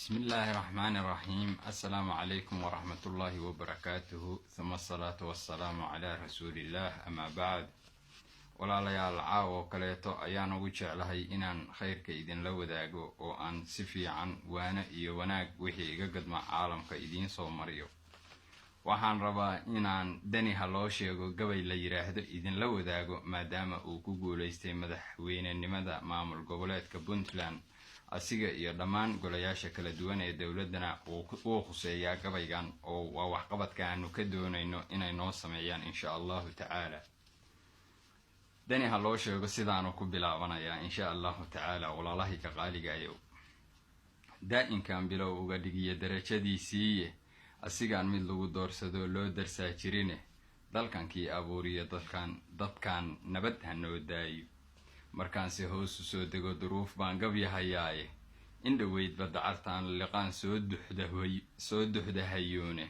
بسم الله الرحمن الرحيم. السلام عليكم ورحمة الله وبركاته، ثم الصلاة والسلام على رسول الله. أما بعد، walaalayaal caawo kaleeto ayaan ugu jeclahay inaan khayrka idin la wadaago oo aan si fiican waana iyo wanaag wixii iga gadma caalamka idiin soo mariyo. waxaan rabaa inaan dani ha loo sheego gabay la yiraahdo idin la wadaago maadaama uu ku guuleystay madaxweynenimada maamul goboleedka Puntland. asiga iyo dhammaan golayaasha kala duwan ee dawladana uu khuseeyaa gabaygan oo waa waxqabadka aanu ka doonayno inay noo sameeyaan insha Allah ta'ala. dani ha loo sheego sidaanu ku bilaabanaya insha Allah ta'ala. walaalahay ka qaaliga ayow daa'inkan bilow uga dhigiyo darajadiisii asigaan mid lagu doorsado loo darsaa jirine dalkankii abuuriyo dadkan nabad ha noo daayo. markaan si hoos u soo dego duruuf baan gabyahayaaye in dhaweyd badacartaan liqaan soo duxdahayoone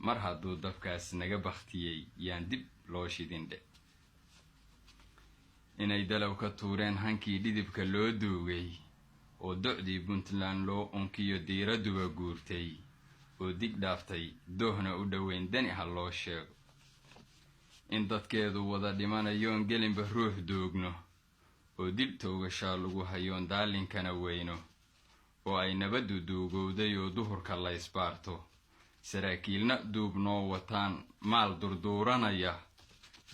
mar hadduu dabkaas naga baktiyey yaan dib loo shidindhe. inay dalow ka tuureen hankii dhidibka loo duugay oo docdii Puntland loo onkiyo diiraduba guurtay oo dig dhaaftay doohna u dhaweyn dani ha loo sheego. in dadkeedu wada dhimanayoon gelinba ruux doogno oo dib toogashaa lagu hayoon daalinkana weyno oo ay nabadu duugowday oo duhurka la isbaarto saraakiilna duub noo wataan maal durduuranaya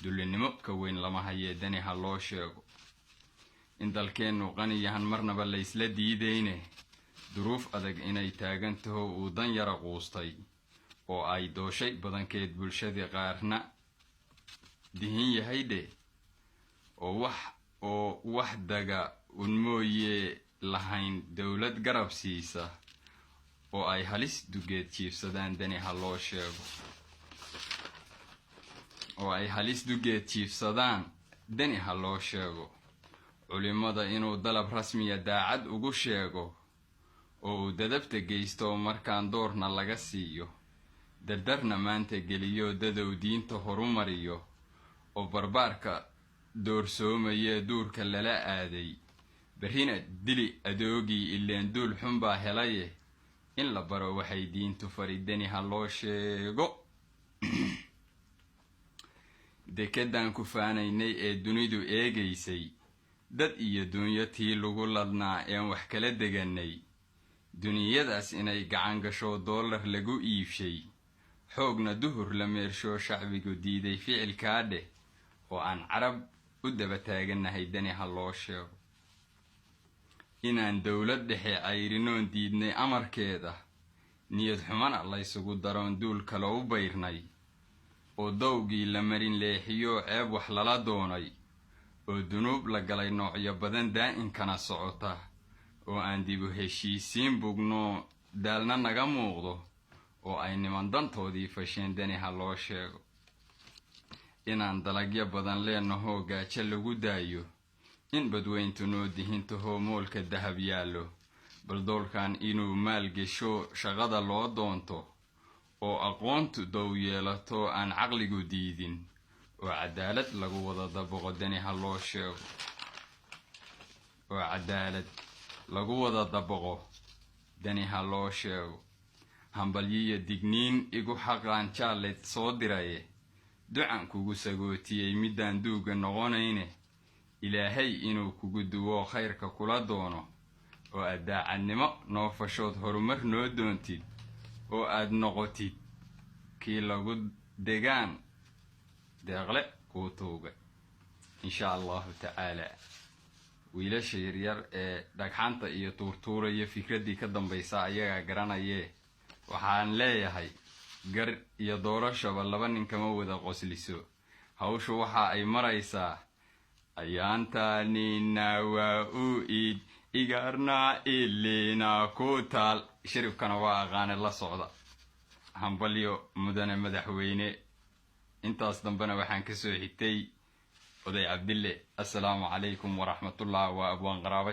dulinimo ka weyn lama haye dani ha loo sheego. in dalkeenu qaniyahan marnaba la isla diideyne duruuf adag inay taagan taho uu dan yara quustay oo ay dooshay badankeed bulshadii qaarna dihin yahayde oo wax daga un mooye lahayn dawlad garab siisa oo ay halis dugeed jiifsadaan dani ha loo sheego. dani ha loo sheego. culimada inuu dalab rasmiya daacad ugu sheego oo uu dadabta geysto markaan doorna laga siiyo dardarna maanta geliyo dadow diinta horumariyo oo barbaarka doorsoomayee duurka lala aaday berrina dili adoogii ileen duul xun baa helaye in la baro waxay diintu fari dani ha loo sheego. dekedaan ku faanaynay ee dunidu eegaysay dad iyo dunyo tii lagu ladnaa een wax kala deganay duniyadaas inay gacan gasho dollar lagu iibshay xoogna duhur la meersho shacbigu diiday ficilkaa dheh oo aan carab u daba taaganahay dani ha loo sheego. inaan dawlad dhexe ayrinoon diidnay amarkeeda niyad xumana laysugu daroon duul kale u bayrnay oo dawgii la marin leexiyo ceeb wax lala doonay oo dunuub la galay noocyo badan daa'inkana socota oo aan dib u heshiisiin bugno daalna naga muuqdo oo ay niman dantoodii fasheen dani ha loo sheego. inaan dalagyo badan leenahoo gaajo lagu daayo in badweyntu noo dihintahoo moolka dahab yaallo baldoolkan inuu maal gesho shaqada loo doonto oo aqoontu dow yeelato aan caqligu diidin oo cadaalad lagu wada dabaqo dani ha loo sheego. dani ha loo sheego. hambalyiyo digniin igu xaqaan jaalleed soo diraye ducan kugu sagootiyey midaan duuga noqonayne ilaahay inuu kugu duwo khayrka kula doono oo aad daacadnimo noo fashood horumar noo doontid oo aad noqotid kii lagu degaan deeqle kuu tuuga insha Allah ta'ala. wiilasha yaryar ee dhagxanta iyo tuurtuuraya fikradii ka dambaysa ayaga garanayee waxaan leeyahay gar iyo doorashaba laba nin kama wada qosliso. hawshu waxa ay maraysaa ayaantaanina waa u iid igarna ilina ku taal. shiribkana waa aqaane la socda. hambalyo mudane madaxweyne. intaas dambena waxaan ka soo xigtay oday Cabdille. assalaamu calaykum waraxmatullaah wa abwaan qaraabo.